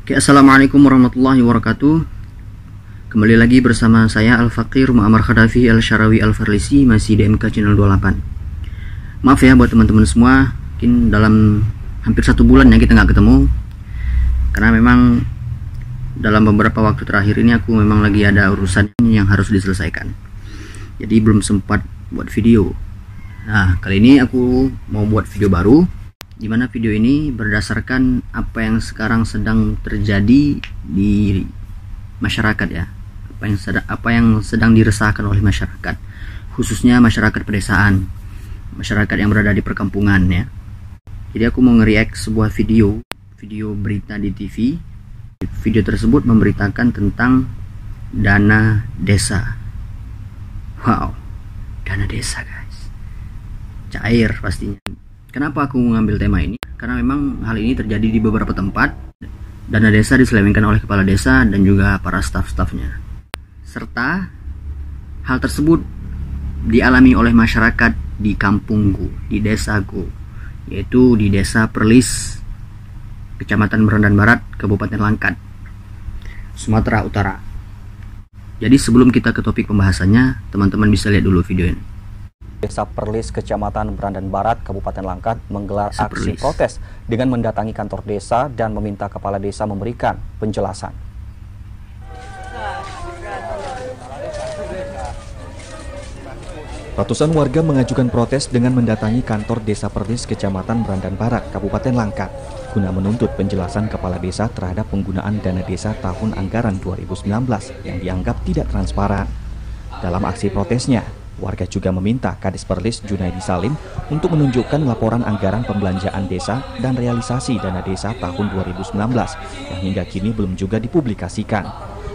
Oke, assalamualaikum warahmatullahi wabarakatuh. Kembali lagi bersama saya Al-Faqir Muammar Khadafi Al-Syarawi Al-Farlisi, masih di MK Channel 28. Maaf ya buat teman-teman semua, mungkin dalam hampir 1 bulan ya kita nggak ketemu, karena memang dalam beberapa waktu terakhir ini aku memang lagi ada urusan yang harus diselesaikan, jadi belum sempat buat video. Nah, kali ini aku mau buat video baru, dimana video ini berdasarkan apa yang sekarang sedang terjadi di masyarakat ya, apa yang sedang diresahkan oleh masyarakat, khususnya masyarakat pedesaan, masyarakat yang berada di perkampungan ya. Jadi aku mau nge-react sebuah video berita di TV. Video tersebut memberitakan tentang dana desa. Wow, dana desa guys, cair pastinya. Kenapa aku mengambil tema ini? Karena memang hal ini terjadi di beberapa tempat. Dana desa diselewengkan oleh kepala desa dan juga para staf-stafnya. Serta hal tersebut dialami oleh masyarakat di kampungku, di desaku, yaitu di Desa Perlis, Kecamatan Merandan Barat, Kabupaten Langkat, Sumatera Utara. Jadi sebelum kita ke topik pembahasannya, teman-teman bisa lihat dulu video ini. Desa Perlis, Kecamatan Merandan Barat, Kabupaten Langkat menggelar aksi protes dengan mendatangi kantor desa dan meminta kepala desa memberikan penjelasan. Ratusan warga mengajukan protes dengan mendatangi kantor Desa Perlis, Kecamatan Merandan Barat, Kabupaten Langkat, guna menuntut penjelasan kepala desa terhadap penggunaan dana desa tahun anggaran 2019 yang dianggap tidak transparan. Dalam aksi protesnya, warga juga meminta Kades Perlis Junaidi Salim untuk menunjukkan laporan anggaran pembelanjaan desa dan realisasi dana desa tahun 2019 yang hingga kini belum juga dipublikasikan.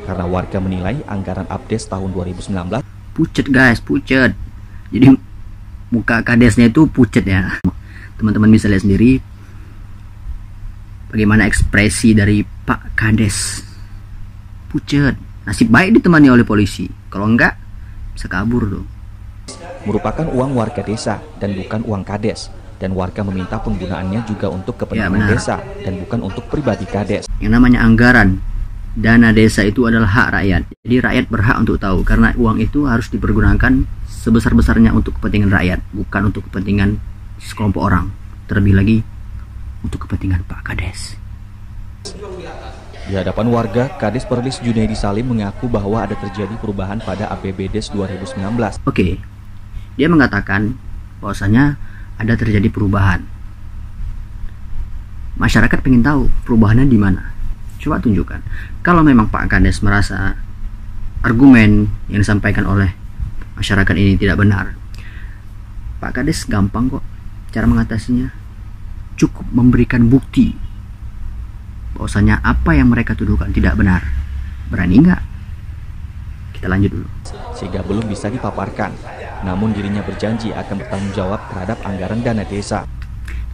Karena warga menilai anggaran update tahun 2019 pucet guys, pucet. Jadi muka kadesnya itu pucet ya. Teman-teman bisa lihat sendiri bagaimana ekspresi dari Pak Kades. Pucet. Nasib baik ditemani oleh polisi. Kalau enggak bisa kabur tuh. Merupakan uang warga desa dan bukan uang kades, dan warga meminta penggunaannya juga untuk kepentingan desa dan bukan untuk pribadi kades. Yang namanya anggaran dana desa itu adalah hak rakyat, jadi rakyat berhak untuk tahu, karena uang itu harus dipergunakan sebesar-besarnya untuk kepentingan rakyat, bukan untuk kepentingan sekelompok orang, terlebih lagi untuk kepentingan Pak Kades. Di hadapan warga, Kades Perlis Junaidi Salim mengaku bahwa ada terjadi perubahan pada APBDes 2019. Oke. Dia mengatakan bahwasanya ada terjadi perubahan. Masyarakat pengen tahu perubahannya di mana. Coba tunjukkan. Kalau memang Pak Kades merasa argumen yang disampaikan oleh masyarakat ini tidak benar, Pak Kades gampang kok cara mengatasinya. Cukup memberikan bukti bahwasanya apa yang mereka tuduhkan tidak benar. Berani nggak? Kita lanjut dulu. Sehingga belum bisa dipaparkan. Namun dirinya berjanji akan bertanggung jawab terhadap anggaran dana desa.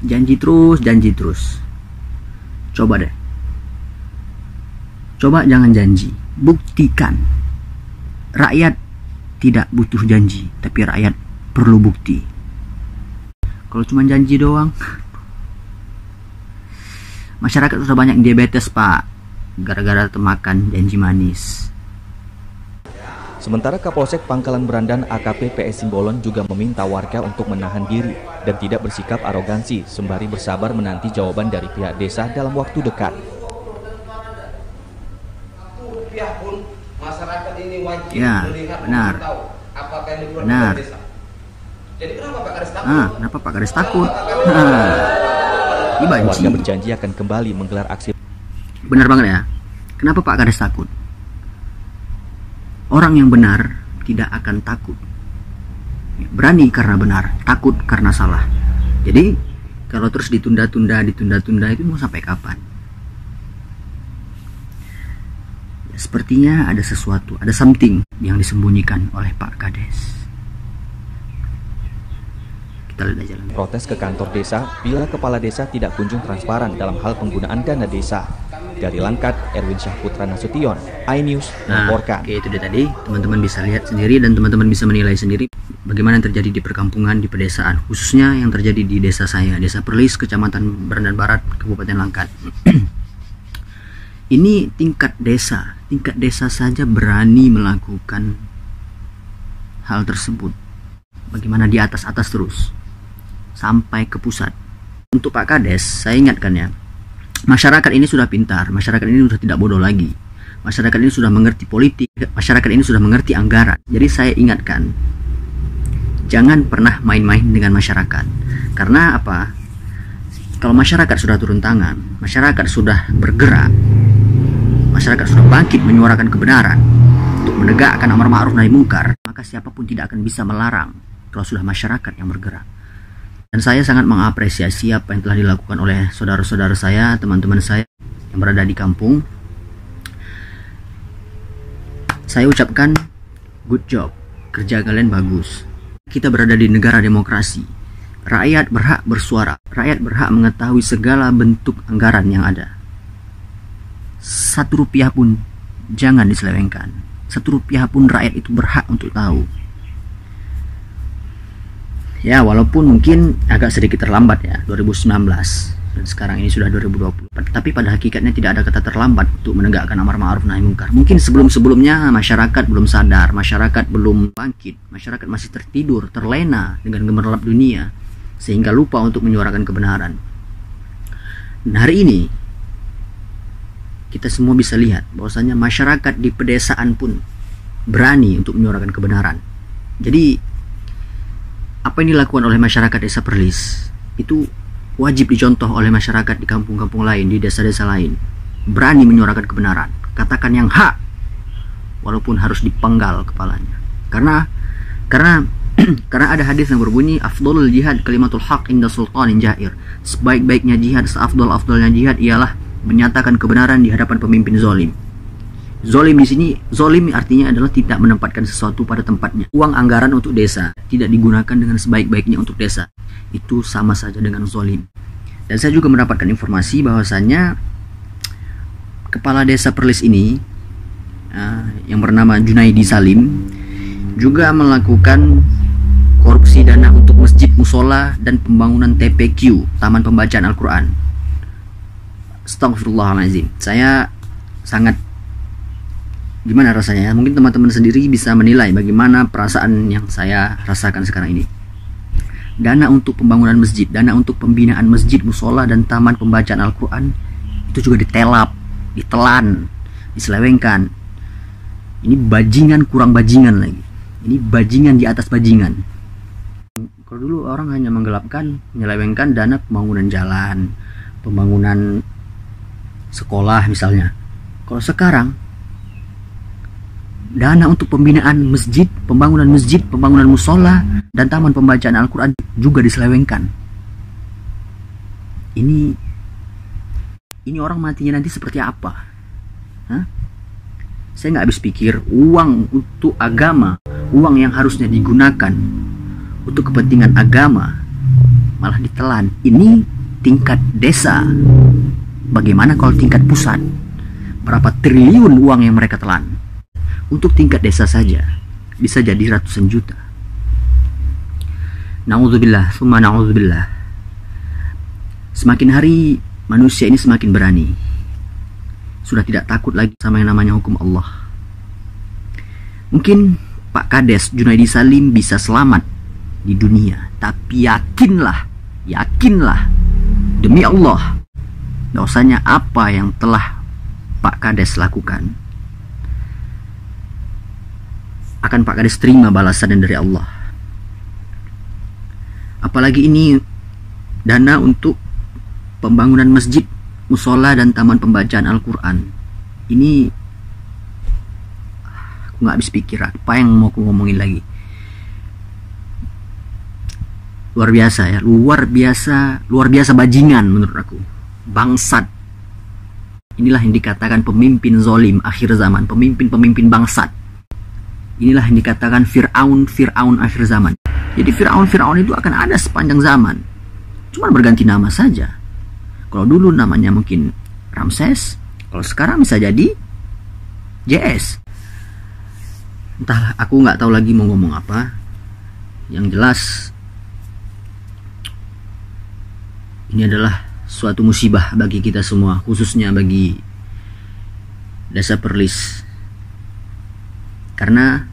Janji terus, janji terus. Coba deh. Coba jangan janji, buktikan. Rakyat tidak butuh janji, tapi rakyat perlu bukti. Kalau cuma janji doang, masyarakat sudah banyak diabetes Pak, gara-gara termakan janji manis. Sementara Kapolsek Pangkalan Berandan AKP PS Simbolon juga meminta warga untuk menahan diri dan tidak bersikap arogansi, sembari bersabar menanti jawaban dari pihak desa dalam waktu dekat. Ya, benar. Benar. Kenapa Pak Kades takut? Warga berjanji akan kembali menggelar aksi. Benar banget ya. Kenapa Pak Kades takut? Orang yang benar tidak akan takut. Berani karena benar, takut karena salah. Jadi kalau terus ditunda-tunda itu mau sampai kapan? Ya, sepertinya ada sesuatu, ada something yang disembunyikan oleh Pak Kades. Kita lihat aja. Protes ke kantor desa bila kepala desa tidak kunjung transparan dalam hal penggunaan dana desa. Dari Langkat, Erwin Syahputra Nasution, iNews melaporkan. Oke, itu dia tadi. Teman-teman bisa lihat sendiri dan teman-teman bisa menilai sendiri bagaimana yang terjadi di perkampungan, di pedesaan, khususnya yang terjadi di desa saya, Desa Perlis, Kecamatan Merandan Barat, Kabupaten Langkat. Ini tingkat desa saja berani melakukan hal tersebut. Bagaimana di atas terus sampai ke pusat. Untuk Pak Kades, saya ingatkan ya, masyarakat ini sudah pintar, masyarakat ini sudah tidak bodoh lagi, masyarakat ini sudah mengerti politik, masyarakat ini sudah mengerti anggaran. Jadi saya ingatkan, jangan pernah main-main dengan masyarakat. Karena apa? Kalau masyarakat sudah turun tangan, masyarakat sudah bergerak, masyarakat sudah bangkit menyuarakan kebenaran untuk menegakkan amar ma'ruf nahi mungkar, maka siapapun tidak akan bisa melarang kalau sudah masyarakat yang bergerak. Dan saya sangat mengapresiasi apa yang telah dilakukan oleh saudara-saudara saya, teman-teman saya yang berada di kampung. Saya ucapkan good job, kerja kalian bagus. Kita berada di negara demokrasi. Rakyat berhak bersuara, rakyat berhak mengetahui segala bentuk anggaran yang ada. 1 rupiah pun jangan diselewengkan. 1 rupiah pun rakyat itu berhak untuk tahu. Ya, walaupun mungkin agak sedikit terlambat ya, 2019 dan sekarang ini sudah 2020. Tapi pada hakikatnya tidak ada kata terlambat untuk menegakkan amar ma'ruf nahi mungkar. Mungkin sebelum-sebelumnya masyarakat belum sadar, masyarakat belum bangkit, masyarakat masih tertidur, terlena dengan gemerlap dunia sehingga lupa untuk menyuarakan kebenaran. Nah, hari ini kita semua bisa lihat bahwasanya masyarakat di pedesaan pun berani untuk menyuarakan kebenaran. Jadi apa yang dilakukan oleh masyarakat Desa Perlis itu wajib dicontoh oleh masyarakat di kampung-kampung lain, di desa-desa lain. Berani menyuarakan kebenaran, katakan yang hak walaupun harus dipenggal kepalanya. Karena ada hadis yang berbunyi, afdhalul jihad kalimatul haq inda sultanin jair. Sebaik-baiknya jihad, seafdal-afdalnya jihad ialah menyatakan kebenaran di hadapan pemimpin zalim. Zalim di sini, zalim artinya adalah tidak menempatkan sesuatu pada tempatnya. Uang anggaran untuk desa tidak digunakan dengan sebaik-baiknya untuk desa. Itu sama saja dengan zalim. Dan saya juga mendapatkan informasi bahwasannya kepala desa Perlis ini yang bernama Junaidi Salim juga melakukan korupsi dana untuk masjid, musola, dan pembangunan TPQ, Taman Pembacaan Al-Quran. Astagfirullahaladzim. Saya sangat gimana rasanya? Mungkin teman-teman sendiri bisa menilai bagaimana perasaan yang saya rasakan sekarang ini. Dana untuk pembangunan masjid, dana untuk pembinaan masjid, musola, dan taman pembacaan Al-Quran itu juga ditelap, ditelan, diselewengkan. Ini bajingan kurang bajingan lagi. Ini bajingan di atas bajingan. Kalau dulu orang hanya menggelapkan, menyelewengkan dana pembangunan jalan, pembangunan sekolah misalnya. Kalau sekarang dana untuk pembinaan masjid, pembangunan musola, dan taman pembacaan Al-Quran juga diselewengkan. Ini orang matinya nanti seperti apa? Hah? Saya nggak habis pikir, uang untuk agama, uang yang harusnya digunakan untuk kepentingan agama malah ditelan. Ini tingkat desa. Bagaimana kalau tingkat pusat? Berapa triliun uang yang mereka telan? Untuk tingkat desa saja bisa jadi ratusan juta. Na'udzubillah, summa na'udzubillah. Semakin hari manusia ini semakin berani. Sudah tidak takut lagi sama yang namanya hukum Allah. Mungkin Pak Kades Junaidi Salim bisa selamat di dunia, tapi yakinlah demi Allah bahwasanya apa yang telah Pak Kades lakukan akan Pak Kades terima balasan dari Allah. Apalagi ini dana untuk pembangunan masjid, musola, dan taman pembacaan Al-Quran. Ini aku nggak habis pikir apa yang mau aku ngomongin lagi. Luar biasa ya, luar biasa bajingan menurut aku. Bangsat. Inilah yang dikatakan pemimpin zolim akhir zaman, pemimpin bangsat. Inilah yang dikatakan Fir'aun akhir zaman. Jadi Fir'aun itu akan ada sepanjang zaman. Cuma berganti nama saja. Kalau dulu namanya mungkin Ramses, kalau sekarang bisa jadi JS. Entahlah, aku nggak tahu lagi mau ngomong apa. Yang jelas ini adalah suatu musibah bagi kita semua, khususnya bagi Desa Perlis. Karena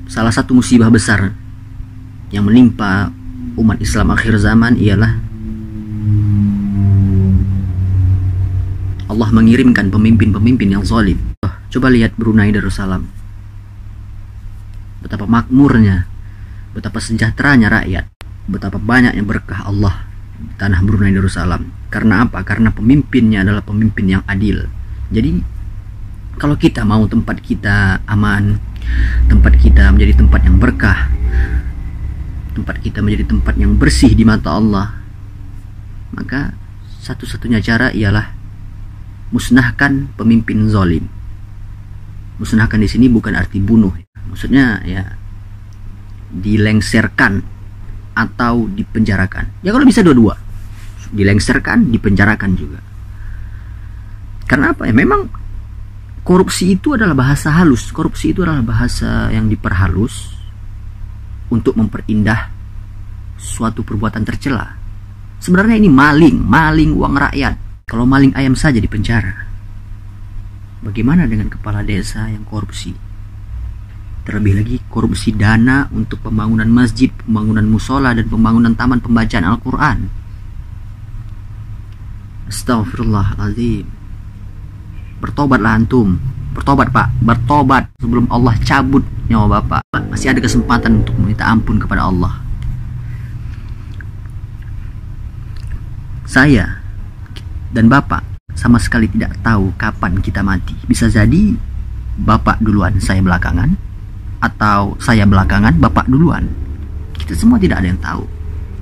salah satu musibah besar yang menimpa umat Islam akhir zaman ialah Allah mengirimkan pemimpin-pemimpin yang zalim. Coba lihat Brunei Darussalam. Betapa makmurnya, betapa sejahteranya rakyat, betapa banyaknya berkah Allah di tanah Brunei Darussalam. Karena apa? Karena pemimpinnya adalah pemimpin yang adil. Jadi kalau kita mau tempat kita aman, tempat kita menjadi tempat yang berkah, tempat kita menjadi tempat yang bersih di mata Allah, maka satu-satunya cara ialah musnahkan pemimpin zalim. Musnahkan di sini bukan arti bunuh, maksudnya ya dilengserkan atau dipenjarakan. Ya kalau bisa dua-dua, dilengserkan, dipenjarakan juga. Karena apa? Ya memang korupsi itu adalah bahasa halus. Korupsi itu adalah bahasa yang diperhalus untuk memperindah suatu perbuatan tercela. Sebenarnya ini maling uang rakyat. Kalau maling ayam saja dipenjara, bagaimana dengan kepala desa yang korupsi? Terlebih lagi korupsi dana untuk pembangunan masjid, pembangunan musola, dan pembangunan taman pembacaan Al-Quran. Astaghfirullahaladzim. Bertobatlah antum. Bertobat Pak, bertobat sebelum Allah cabut nyawa Bapak. Masih ada kesempatan untuk meminta ampun kepada Allah. Saya dan Bapak sama sekali tidak tahu kapan kita mati. Bisa jadi Bapak duluan, saya belakangan, atau saya belakangan, Bapak duluan. Kita semua tidak ada yang tahu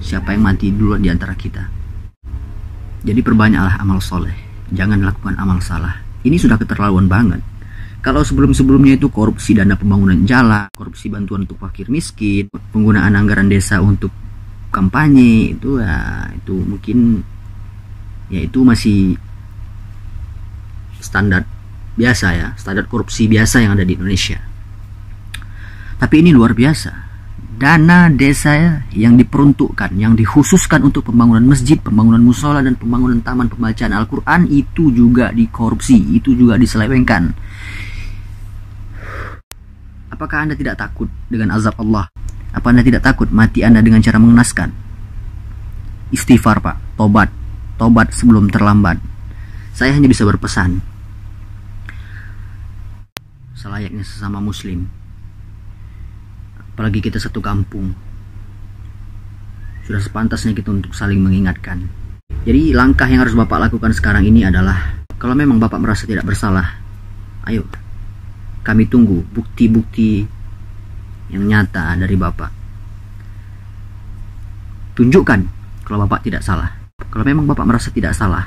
siapa yang mati duluan di antara kita. Jadi perbanyaklah amal soleh, jangan lakukan amal salah. Ini sudah keterlaluan banget. Kalau sebelum-sebelumnya itu korupsi dana pembangunan jalan, korupsi bantuan untuk fakir miskin, penggunaan anggaran desa untuk kampanye, itu ya itu mungkin ya itu masih standar biasa ya, standar korupsi biasa yang ada di Indonesia. Tapi ini luar biasa. Dana desa yang diperuntukkan, yang dikhususkan untuk pembangunan masjid, pembangunan musola, dan pembangunan taman pembacaan Al-Quran itu juga dikorupsi, itu juga diselewengkan. Apakah Anda tidak takut dengan azab Allah? Apa Anda tidak takut mati Anda dengan cara mengenaskan? Istighfar Pak, tobat sebelum terlambat. Saya hanya bisa berpesan, selayaknya sesama muslim, apalagi kita satu kampung, sudah sepantasnya kita untuk saling mengingatkan. Jadi langkah yang harus Bapak lakukan sekarang ini adalah, kalau memang Bapak merasa tidak bersalah, ayo kami tunggu bukti-bukti yang nyata dari Bapak. Tunjukkan kalau Bapak tidak salah. Kalau memang Bapak merasa tidak salah,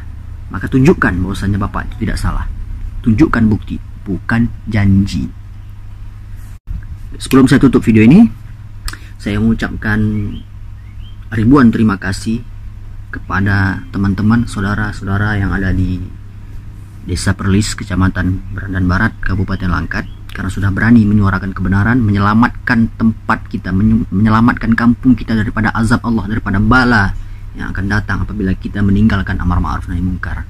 maka tunjukkan bahwasanya Bapak itu tidak salah. Tunjukkan bukti, bukan janji. Sebelum saya tutup video ini, saya mengucapkan ribuan terima kasih kepada teman-teman, saudara-saudara yang ada di Desa Perlis, Kecamatan Berandan Barat, Kabupaten Langkat, karena sudah berani menyuarakan kebenaran, menyelamatkan tempat kita, menyelamatkan kampung kita daripada azab Allah, daripada bala yang akan datang apabila kita meninggalkan amar ma'ruf nahi munkar.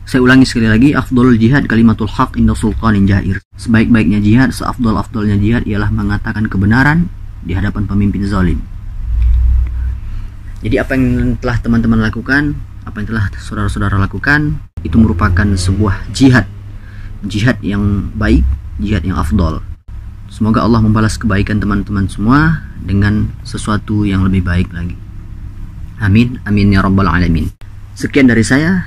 Saya ulangi sekali lagi, afdhalul jihad kalimatul haq inda sultanin jair. Sebaik-baiknya jihad, seafdal-afdalnya jihad ialah mengatakan kebenaran di hadapan pemimpin zalim. Jadi apa yang telah teman-teman lakukan, apa yang telah saudara-saudara lakukan, itu merupakan sebuah jihad yang baik, jihad yang afdal. Semoga Allah membalas kebaikan teman-teman semua dengan sesuatu yang lebih baik lagi. Amin, amin ya rabbal alamin. Sekian dari saya,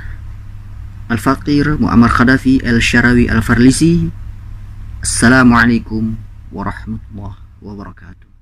Al-Faqir Muammar Khadafi Al-Sharawi Al-Farlisi. Assalamualaikum warahmatullahi wabarakatuh.